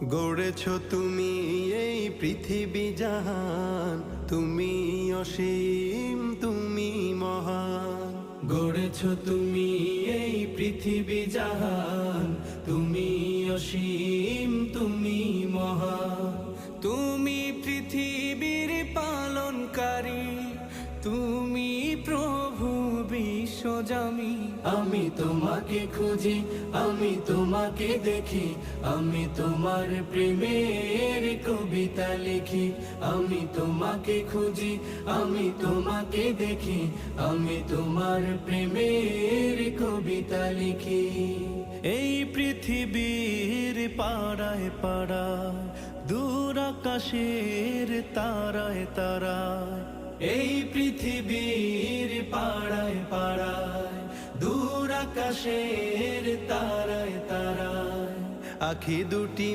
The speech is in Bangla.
গড়েছ তুমি এই পৃথিবী জাহান, তুমি অসীম তুমি মহান। গড়েছ তুমি এই পৃথিবী জাহান, তুমি অসীম তুমি মহান। তুমি পৃথিবীর পালনকারী, তুমি প্রভু বিশ্বজামি। আমি তোমাকে খুঁজি, আমি তোমাকে দেখি, আমি তোমার প্রেমের কবিতা লিখি। আমি তোমাকে খুঁজি, আমি তোমাকে দেখি, আমি তোমার প্রেমের কবিতা লিখি। এই পৃথিবীর পাড়ায় পাড়ায়, দূর আকাশের তারায় তারায়, এই পৃথিবীর পাড়ায় পাড়ায়, দূর আকাশের তারায় তারায়, আখি দুটি